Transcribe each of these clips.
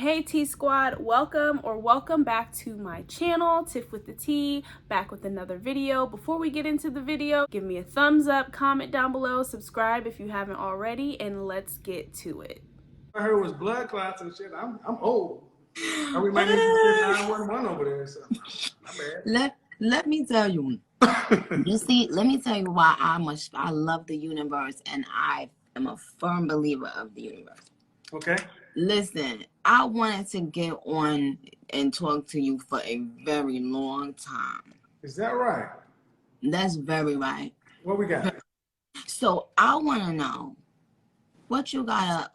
Hey T Squad, welcome back to my channel, Tiff with the T, back with another video. Before we get into the video, give me a thumbs up, comment down below, subscribe if you haven't already, and let's get to it. I heard it was blood clots and shit. I'm old. We might need to send 911 over there or something. My bad. Let me tell you. You see, let me tell you why I love the universe, and I am a firm believer of the universe. Okay. Listen, I wanted to get on and talk to you for a very long time. Is that right? That's very right. What we got? So I want to know what you gotta,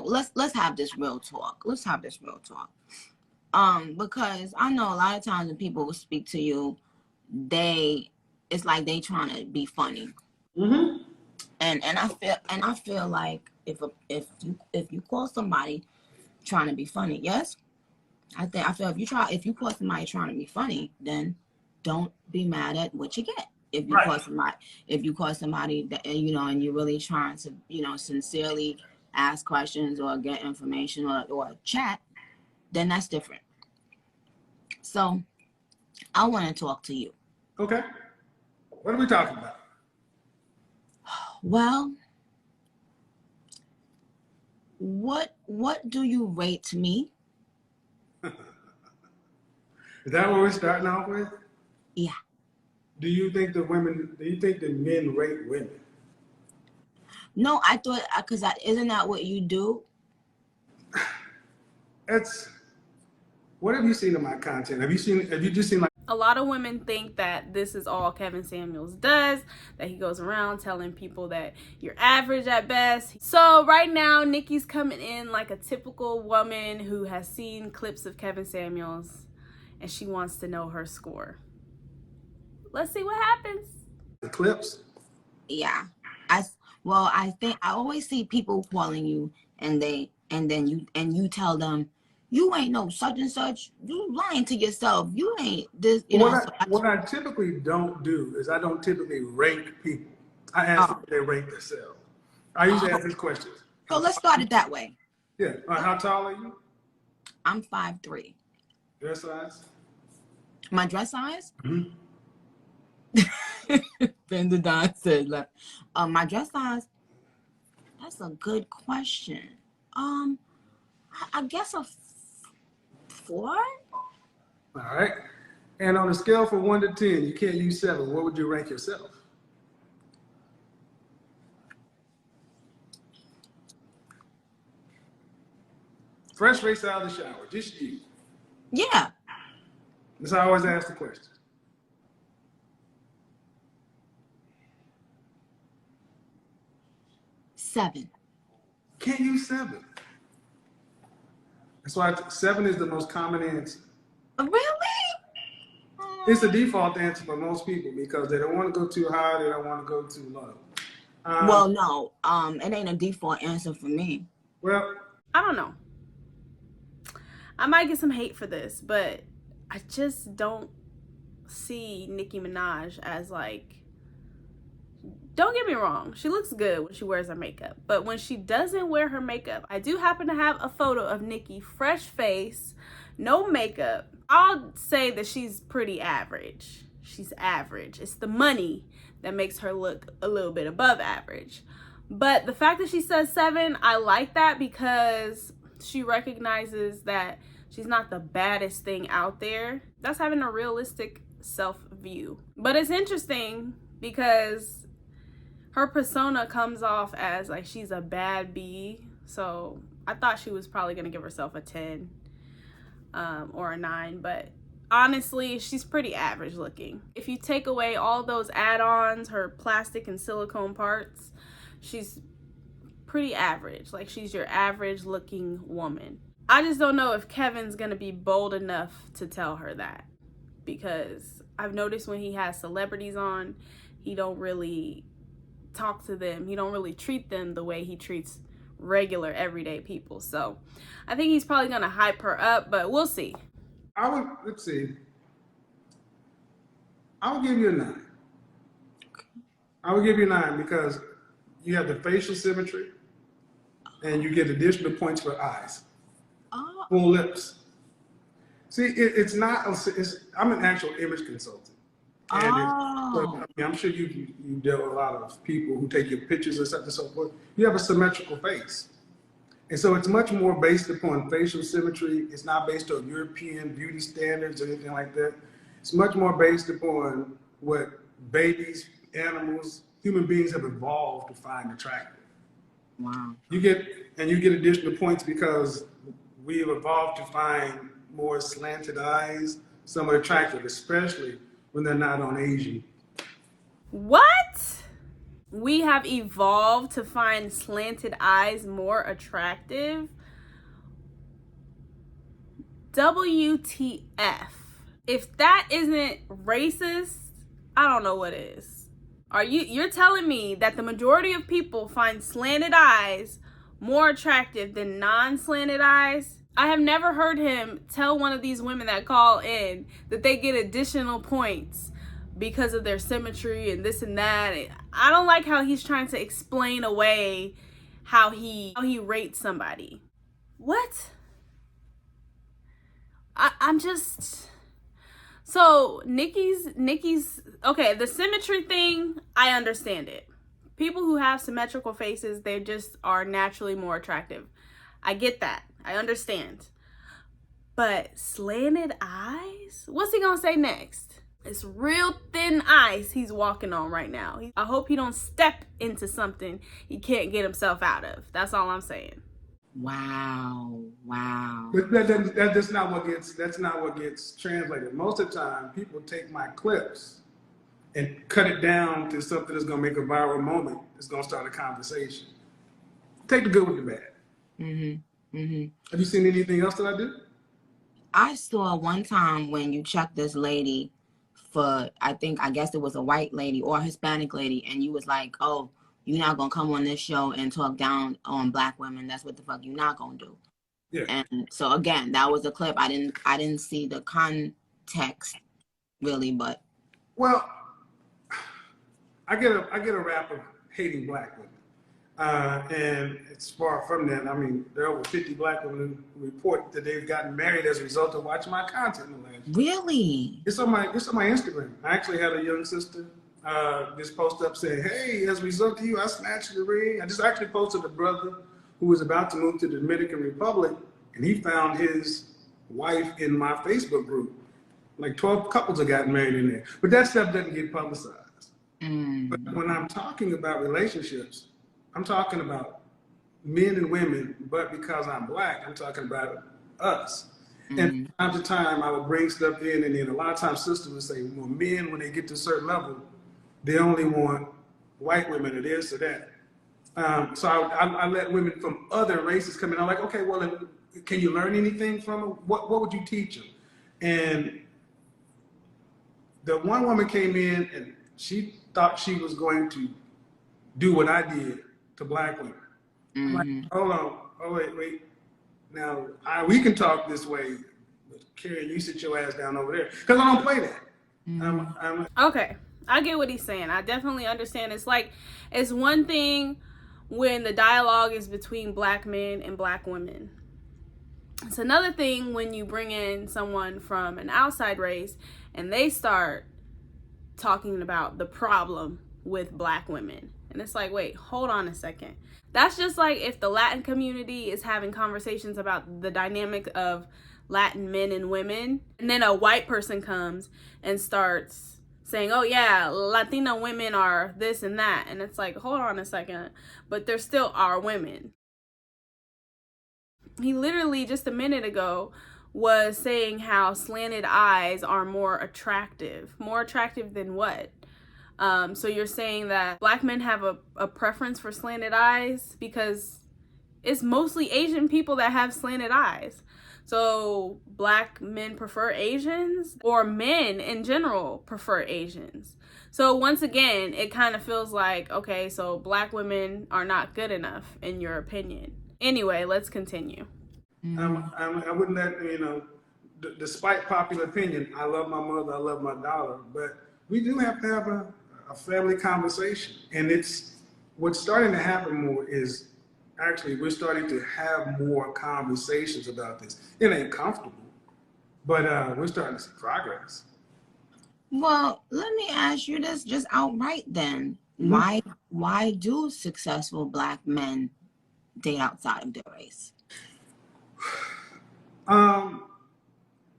let's have this real talk. Let's have this real talk. Because I know a lot of times when people will speak to you, it's like they trying to be funny. Mm-hmm. And I feel like if you call somebody trying to be funny, yes, I feel if you call somebody trying to be funny, then don't be mad at what you get. If you call somebody that and you're really trying to sincerely ask questions or get information or chat, then that's different. So I want to talk to you. Okay. What are we talking about? Well, what do you rate me? Is that what we're starting off with? Yeah. Do you think the men rate women? No, I thought, because isn't that what you do? What have you seen in my content? Have you just seen like a lot of women think that this is all Kevin Samuels does, that he goes around telling people that you're average at best. So right now, Nicki's coming in like a typical woman who has seen clips of Kevin Samuels and she wants to know her score. Let's see what happens. the clips? Yeah. I think I always see people calling you and then you tell them, you ain't no such and such. You lying to yourself. You ain't this. What I typically don't do is I don't typically rate people. I ask them if they rate themselves. I usually ask these questions. So let's start it that way. Yeah. How tall are you? I'm 5'3". Dress size? My dress size? Mm-hmm. Bender Don said, my dress size. That's a good question. I guess a 4. All right. And on a scale from 1 to 10, you can't use 7. What would you rank yourself? Fresh face out of the shower, just you. Yeah. That's how I always ask the question. 7. Can't use 7. That's why 7 is the most common answer. Really? It's the default answer for most people because they don't want to go too high, they don't want to go too low. Well, no, it ain't a default answer for me. Well, I don't know. I might get some hate for this, but I just don't see Nicki Minaj as like, don't get me wrong, she looks good when she wears her makeup, but when she doesn't wear her makeup, I do happen to have a photo of Nicki, fresh face, no makeup. I'll say that she's pretty average. She's average. It's the money that makes her look a little bit above average. But the fact that she says 7, I like that because she recognizes that she's not the baddest thing out there. That's having a realistic self-view. But it's interesting because her persona comes off as like she's a bad bee. So I thought she was probably gonna give herself a 10 or a 9, but honestly, she's pretty average looking. If you take away all those add-ons, her plastic and silicone parts, she's pretty average. Like, she's your average looking woman. I just don't know if Kevin's gonna be bold enough to tell her that, because I've noticed when he has celebrities on, he don't really talk to them. He don't really treat them the way he treats regular everyday people. So I think he's probably gonna hype her up, but we'll see. let's see. I would give you a 9. I would give you a 9 because you have the facial symmetry and you get additional points for eyes. Oh. full lips. See, it's not. I'm an actual image consultant. And Oh. I'm sure you dealt with a lot of people who take your pictures and such and so forth. You have a symmetrical face. And so it's much more based upon facial symmetry. It's not based on European beauty standards or anything like that. It's much more based upon what babies, animals, human beings have evolved to find attractive. Wow. You get additional points because we have evolved to find more slanted eyes, somewhat attractive, especially when they're not on Asian. What? We have evolved to find slanted eyes more attractive? WTF. If that isn't racist, I don't know what is. You're telling me that the majority of people find slanted eyes more attractive than non-slanted eyes? I have never heard him tell one of these women that call in that they get additional points because of their symmetry and this and that. I don't like how he's trying to explain away how he rates somebody. What? I'm just... So Nicki's okay, the symmetry thing, I understand it. People who have symmetrical faces, they just are naturally more attractive. I get that. I understand. But slanted eyes? What's he gonna say next? It's real thin ice he's walking on right now. I hope he don't step into something he can't get himself out of. That's all I'm saying. Wow. But that's not what gets translated. Most of the time, people take my clips and cut it down to something that's gonna make a viral moment. It's gonna start a conversation. Take the good with the bad. Have you seen anything else that I do? I saw one time when you checked this lady for, I guess it was a white lady or a Hispanic lady, and you was like, oh, you're not gonna come on this show and talk down on black women. That's what the fuck you're not gonna do. Yeah. And so again, that was a clip. I didn't see the context really, but Well, I get a rap of hating black women. And it's far from that. I mean, there are over 50 black women who report that they've gotten married as a result of watching my content in the last year. really, It's on my Instagram. I actually had a young sister just post up saying, "Hey, as a result of you, I snatched the ring." I just actually posted a brother who was about to move to the Dominican Republic, and he found his wife in my Facebook group. Like 12 couples have gotten married in there, but that stuff doesn't get publicized. But when I'm talking about relationships, I'm talking about men and women, but because I'm black, I'm talking about us. And from time to time, I would bring stuff in, and then a lot of times sisters would say, well, men, when they get to a certain level, they only want white women or this or that. So I let women from other races come in. I'm like, okay, well, can you learn anything from them? What would you teach them? And the one woman came in, and she thought she was going to do what I did to black women. I'm like, hold on, oh wait. Now we can talk this way, but Karen, you sit your ass down over there because I don't play that. Okay, I get what he's saying. I definitely understand. It's one thing when the dialogue is between black men and black women. It's another thing when you bring in someone from an outside race and they start talking about the problem with black women. And it's like, wait, hold on a second. That's just like if the Latin community is having conversations about the dynamic of Latin men and women, and then a white person comes and starts saying, oh yeah, Latina women are this and that. And it's like, hold on a second, but there still are women. He literally just a minute ago was saying how slanted eyes are more attractive. More attractive than what? So you're saying that black men have a preference for slanted eyes because it's mostly Asian people that have slanted eyes. So black men prefer Asians, or men in general prefer Asians. So once again, it kind of feels like, okay, so black women are not good enough in your opinion. Anyway, let's continue. I wouldn't let, despite popular opinion, I love my mother, I love my daughter, but we do have to have a family conversation. And what's starting to happen more is actually we're starting to have more conversations about this. It ain't comfortable, but we're starting to see progress. Well, let me ask you this just outright then. Why do successful black men date outside of their race?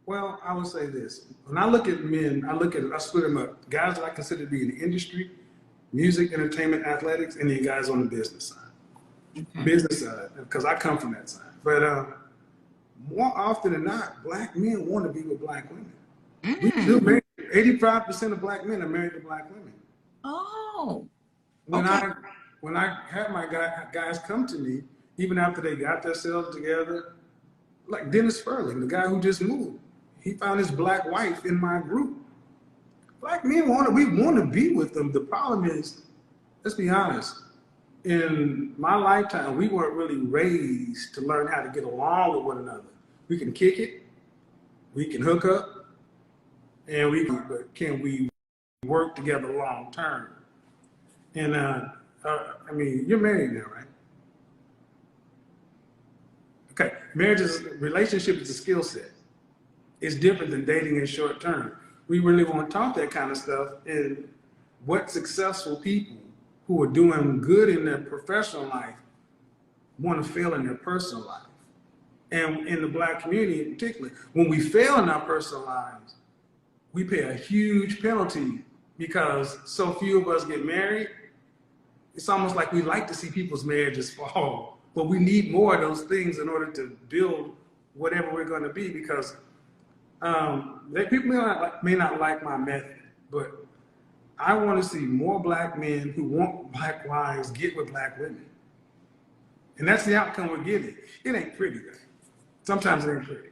Well, I would say this. When I look at men, I split them up. Guys that I consider to be in the industry, music, entertainment, athletics, and then guys on the business side. Okay. Business side, because I come from that side. But more often than not, black men want to be with black women. We do marry. 85% of black men are married to black women. Oh. When Okay. I have my guys come to me, even after they got themselves together, like Dennis Furling, the guy who just moved, he found his black wife in my group. Black men we want to be with them. The problem is, let's be honest, in my lifetime, we weren't really raised to learn how to get along with one another. We can kick it, we can hook up, but can we work together long term? And I mean, you're married now, right? Okay, relationship is a skill set. It's different than dating in short term. We really want to talk that kind of stuff. And what successful people who are doing good in their professional life want to fail in their personal life. And in the black community in particular, when we fail in our personal lives, we pay a huge penalty because so few of us get married. It's almost like we like to see people's marriages fall, but we need more of those things in order to build whatever we're going to be, because people may not like my method, but I want to see more black men who want black wives get with black women. And that's the outcome we're getting. It ain't pretty, though. Sometimes it ain't pretty.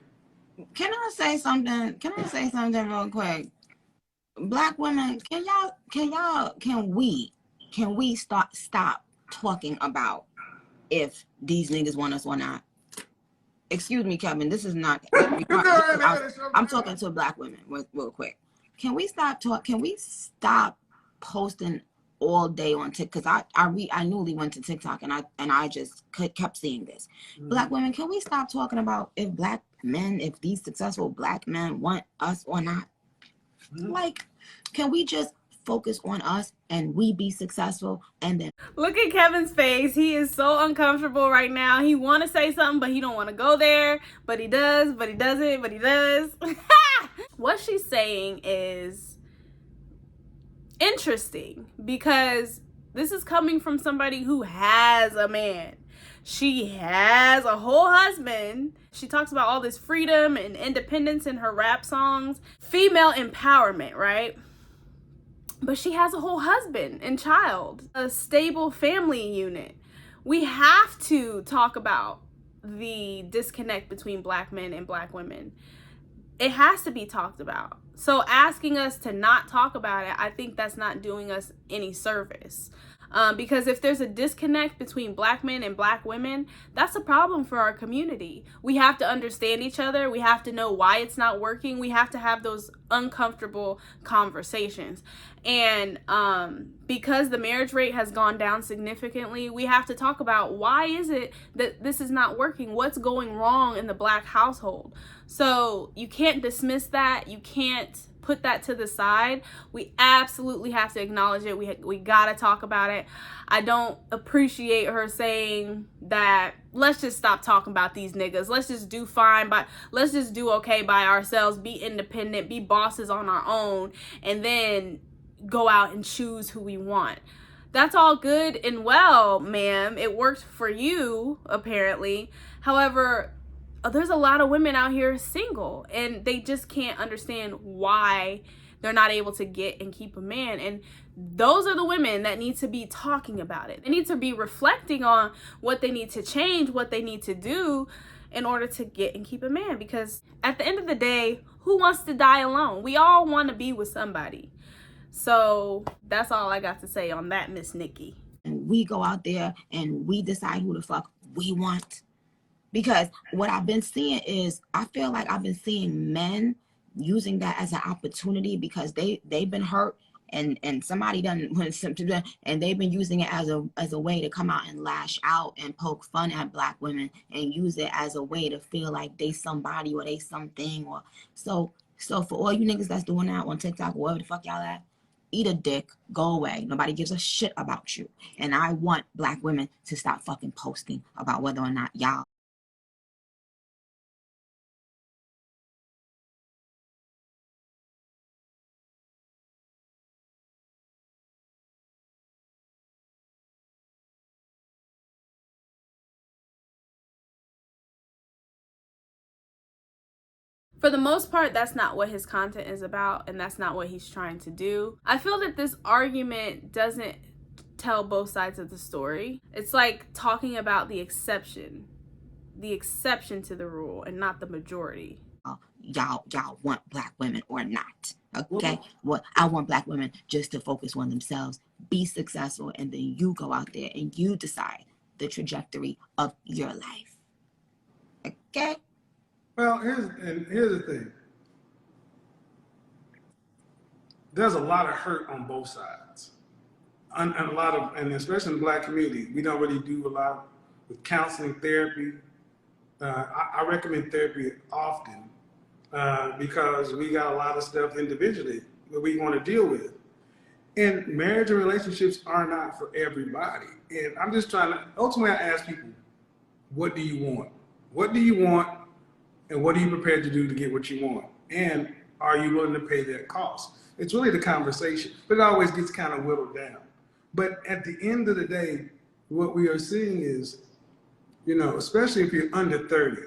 Can I say something? Can I say something real quick? Black women, can we stop talking about if these niggas want us or not? Excuse me, Kevin. This is not. I'm talking to black women real quick. Can we stop posting all day on TikTok? Because I newly went to TikTok and I just kept seeing this. Black women, can we stop talking about if these successful black men want us or not? Like, can we just focus on us and we be successful? And then look at Kevin's face. He is so uncomfortable right now. He want to say something, but he don't want to go there. But he does, but he doesn't, but he does. What she's saying is interesting because this is coming from somebody who has a man. She has a whole husband. She talks about all this freedom and independence in her rap songs. Female empowerment, right? But she has a whole husband and child, a stable family unit. We have to talk about the disconnect between black men and black women. It has to be talked about. So asking us to not talk about it, I think that's not doing us any service. Because if there's a disconnect between black men and black women, that's a problem for our community. We have to understand each other. We have to know why it's not working. We have to have those uncomfortable conversations. And because the marriage rate has gone down significantly, we have to talk about why is it that this is not working? What's going wrong in the black household? So you can't dismiss that. You can't put that to the side. We absolutely have to acknowledge it. We gotta talk about it. I don't appreciate her saying that let's just stop talking about these niggas. Let's just do fine, but let's just do okay by ourselves, be independent, be bosses on our own, and then go out and choose who we want. That's all good and well, ma'am. It worked for you, apparently. However, there's a lot of women out here single and they just can't understand why they're not able to get and keep a man. And those are the women that need to be talking about it. They need to be reflecting on what they need to change, what they need to do in order to get and keep a man. Because at the end of the day, who wants to die alone? We all want to be with somebody. So that's all I got to say on that, Miss Nicki. And we go out there and we decide who the fuck we want. Because what I've been seeing is, I feel like I've been seeing men using that as an opportunity because they've been hurt and somebody done, and they've been using it as a way to come out and lash out and poke fun at Black women and use it as a way to feel like they somebody or they something. Or so for all you niggas that's doing that on TikTok, wherever the fuck y'all at, eat a dick, go away. Nobody gives a shit about you. And I want Black women to stop fucking posting about whether or not y'all. For the most part, that's not what his content is about, and that's not what he's trying to do. I feel that this argument doesn't tell both sides of the story. It's like talking about the exception to the rule, and not the majority. Y'all want Black women or not? Okay, well, I want Black women just to focus on themselves, be successful, and then you go out there and you decide the trajectory of your life. Okay. Well, here's the thing. There's a lot of hurt on both sides, and especially in the Black community, we don't really do a lot with counseling, therapy. I recommend therapy often because we got a lot of stuff individually that we want to deal with. And marriage and relationships are not for everybody. And I'm just trying to, ultimately I ask people, what do you want? What do you want? And what are you prepared to do to get what you want? And are you willing to pay that cost? It's really the conversation, but it always gets kind of whittled down. But at the end of the day, what we are seeing is, you know, especially if you're under 30,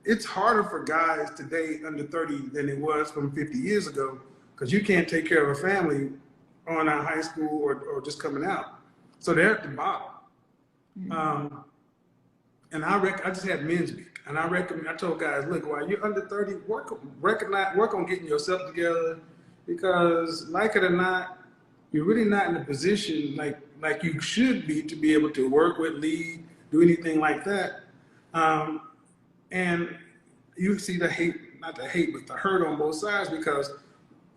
it's harder for guys today under 30 than it was from 50 years ago, because you can't take care of a family on out of high school or just coming out. So they're at the bottom. Mm-hmm. And I just had men's week. And I told guys, look, while you're under 30, work on getting yourself together, because like it or not, you're really not in a position like you should be to be able to work with, lead, do anything like that. And you see the hate, not the hate, but the hurt on both sides, because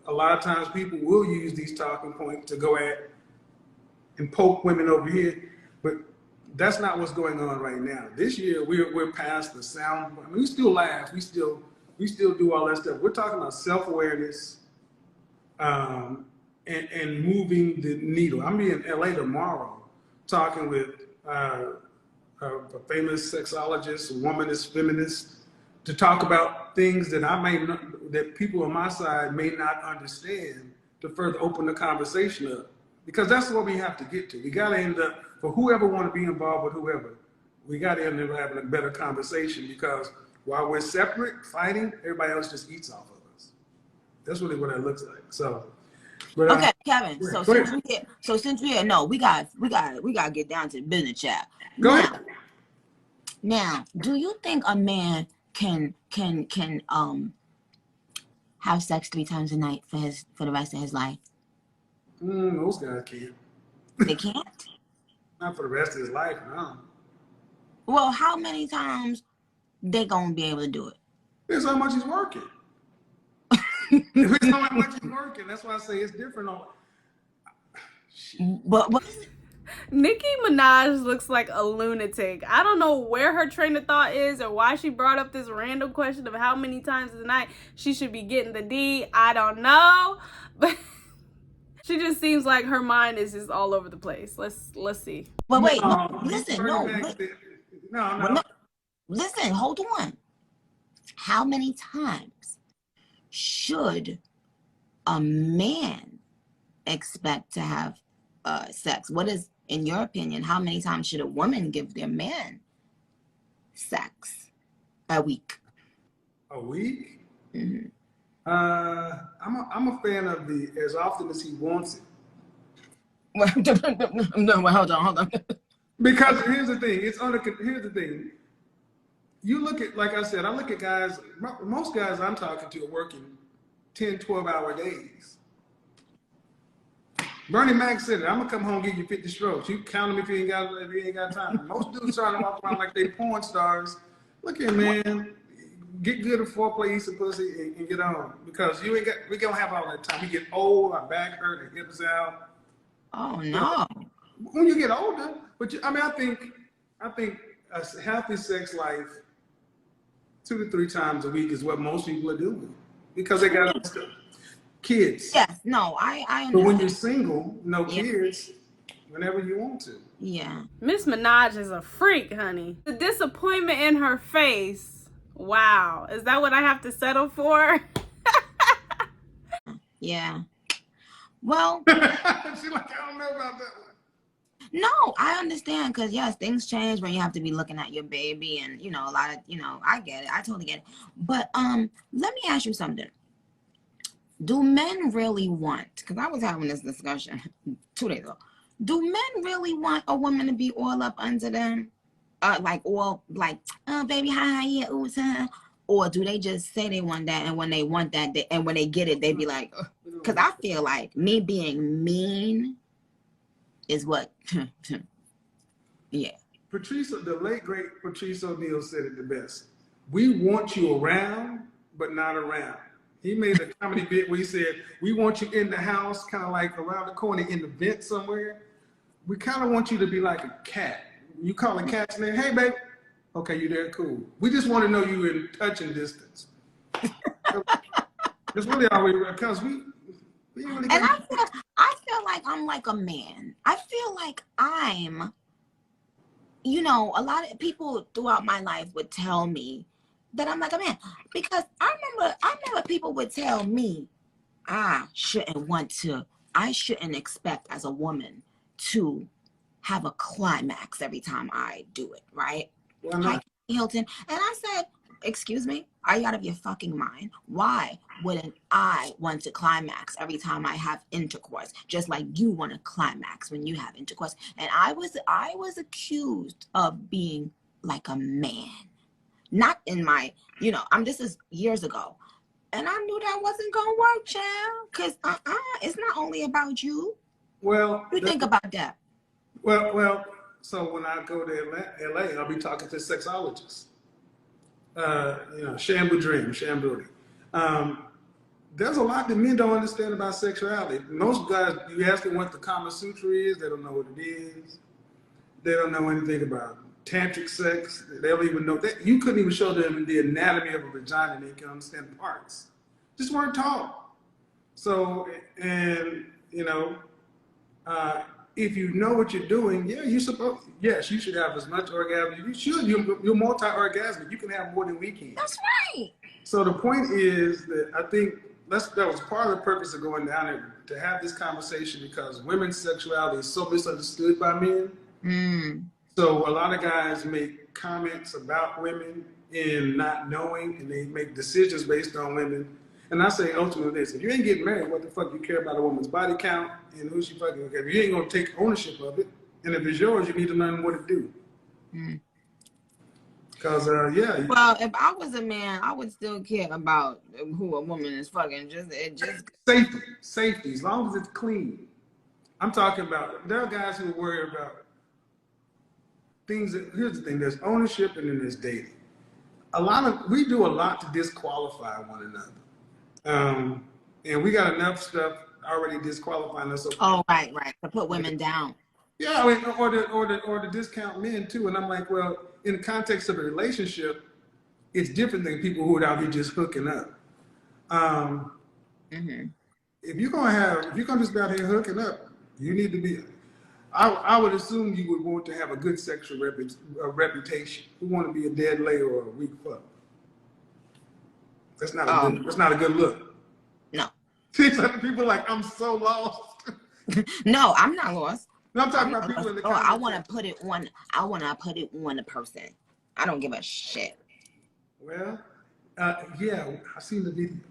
a lot of times people will use these talking points to go at and poke women over here, but that's not what's going on right now. This year, we're past the sound. I mean, we still laugh. We still do all that stuff. We're talking about self-awareness and moving the needle. I'm in LA tomorrow talking with a famous sexologist, a womanist, feminist, to talk about things that that people on my side may not understand, to further open the conversation up. Because that's what we have to get to. We got to end up, for whoever want to be involved with whoever, we got to end up having a better conversation, because while we're separate, fighting, everybody else just eats off of us. That's really what it looks like. So, but, okay, Kevin. So since we're here, no, we got to get down to the business chat. Go ahead. Now, do you think a man can have sex 3 times a night for the rest of his life? Those guys can't. They can't? Not for the rest of his life, no. Well, how many times they gonna be able to do it? Depends how much he's working. Depends how much he's working. That's why I say it's different on. But Nicki Minaj looks like a lunatic. I don't know where her train of thought is, or why she brought up this random question of how many times a night she should be getting the D. I don't know, but she just seems like her mind is just all over the place. Let's see. But wait, listen, hold on. How many times should a man expect to have sex? What is, in your opinion, how many times should a woman give their man sex a week? A week? Mm-hmm. I'm a fan of the as often as he wants it. No, hold on. Because here's the thing. Here's the thing. You look at, like I said, I look at guys. Most guys I'm talking to are working 10, 12-hour days. Bernie Mac said it. I'm gonna come home and give you 50 strokes. You count them if you ain't got time. Most dudes trying to walk around like they porn stars. Look here, man. get good at foreplay, eat some pussy, and get on. Because you ain't got, we don't have all that time. We get old, our back hurt, our hips out. Oh no. When you get older, but I mean, I think a healthy sex life 2 to 3 times a week is what most people are doing because they got kids. Yes, no, I understand. But when you're single, no Yeah. kids, whenever you want to. Yeah. Miss Minaj is a freak, honey. The disappointment in her face. Wow. Is that what I have to settle for? Yeah. Well, She's like, I don't know about that one. no, I understand because yes, things change when you have to be looking at your baby and you know a lot of I get it. I totally get it. But let me ask you something. Do men really want, because I was having this discussion 2 days ago, do men really want a woman to be all up under them? Like all like, oh baby, hi, yeah, ooh, or do they just say they want that and when they want that, and when they get it, they be like, because I feel like me being mean is what, yeah. Patrice, the late great Patrice O'Neal said it the best. We want you around, but not around. He made a comedy bit where he said, we want you in the house, kind of like around the corner in the vent somewhere. We kind of want you to be like a cat. You call a cat's name, hey, babe. Okay, you there, cool. We just want to know you in touching distance. That's really all we, because we really And I feel like I'm like a man. I feel like I'm, a lot of people throughout my life would tell me that I'm like a man. Because I remember people would tell me I shouldn't expect as a woman to have a climax every time I do it, right? Why not? Hilton. And I said, excuse me, are you out of your fucking mind? Why wouldn't I want to climax every time I have intercourse? Just like you want to climax when you have intercourse. And I was accused of being like a man. Not in my, this is years ago. And I knew that wasn't going to work, child. Because it's not only about you. Well, What do you think about that? Well, so when I go to LA, I'll be talking to sexologists. Shambu Dream, Shambu. There's a lot that men don't understand about sexuality. Most guys, you ask them what the Kama Sutra is, they don't know what it is. They don't know anything about tantric sex. They don't even know that. You couldn't even show them the anatomy of a vagina and they can understand parts. Just weren't taught. So, and, if you know what you're doing, yes, you should have as much orgasm. You should. You're multi-orgasmic. You can have more than we can. That's right. So the point is that I think that was part of the purpose of going down there, to have this conversation, because women's sexuality is so misunderstood by men. Mm. So a lot of guys make comments about women and not knowing, and they make decisions based on women. And I say ultimately this: if you ain't getting married, what the fuck you care about a woman's body count and who she fucking? If you ain't gonna take ownership of it, and if it's yours, you need to learn what to do. Mm. Because Well, if I was a man, I would still care about who a woman is fucking. Just safety, as long as it's clean. I'm talking about, there are guys who worry about things. Here's the thing: there's ownership, and then there's dating. We do a lot to disqualify one another. And we got enough stuff already disqualifying us. Oh, right. To put women down. Yeah, I mean, or to discount men too. And I'm like, well, in the context of a relationship, it's different than people who are out here just hooking up. If you're gonna just be out here hooking up, you need to be. I would assume you would want to have a good sexual reputation. You want to be a dead lay or a weak fuck. That's not a good look. No. See, some people are like, I'm so lost. No, I'm not lost. No, I'm talking about people in the comments. I want to put it on a person. I don't give a shit. Well, yeah, I've seen the videos.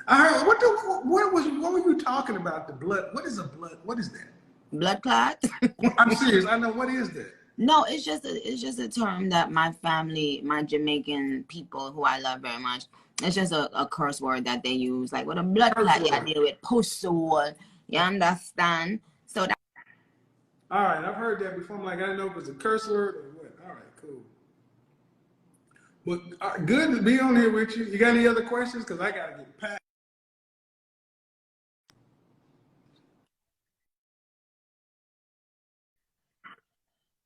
I heard, what were you talking about? The blood. What is a blood? What is that? Blood clot? I'm serious. I know. What is that? No, it's just a term that my family, my Jamaican people who I love very much, it's just a curse word that they use. Like with a blood clot, you deal with pussy. You understand? So that. All right, I've heard that before. I'm like, I didn't know if it was a curse word or what. All right, cool. Well, good to be on here with you. You got any other questions? Because I got to get packed.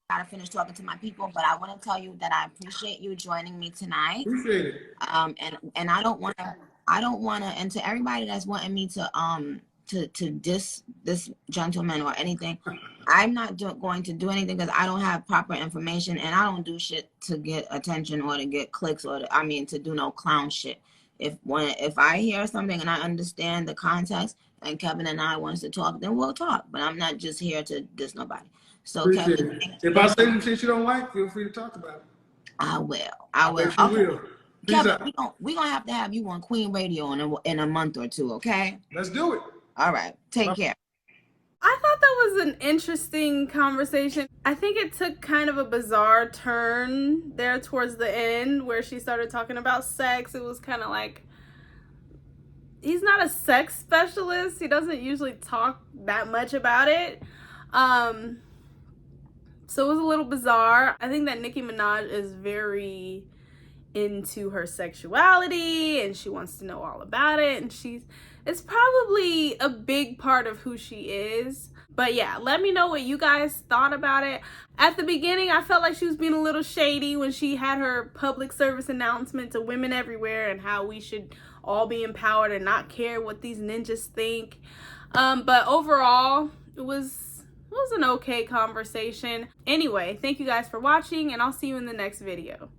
Gotta finish talking to my people, but I want to tell you that I appreciate you joining me tonight. Appreciate it. And I don't want to, and to everybody that's wanting me to diss this gentleman or anything, I'm not going to do anything because I don't have proper information, and I don't do shit to get attention or to get clicks or to do no clown shit. If I hear something and I understand the context and Kevin and I wants to talk, then we'll talk. But I'm not just here to diss nobody. So Appreciate Kevin, it. If I say some shit you don't like, feel free to talk about it. I will. Bet you will. Peace Kevin, out. we're gonna have to have you on Queen Radio in a month or two, okay? Let's do it. All right. Take care. I thought that was an interesting conversation. I think it took kind of a bizarre turn there towards the end where she started talking about sex. It was kind of like, he's not a sex specialist. He doesn't usually talk that much about it. So it was a little bizarre. I think that Nicki Minaj is very into her sexuality and she wants to know all about it, and it's probably a big part of who she is. But yeah, let me know what you guys thought about it. At the beginning, I felt like she was being a little shady when she had her public service announcement to women everywhere and how we should all be empowered and not care what these ninjas think. But overall, it was an okay conversation. Anyway, thank you guys for watching, and I'll see you in the next video.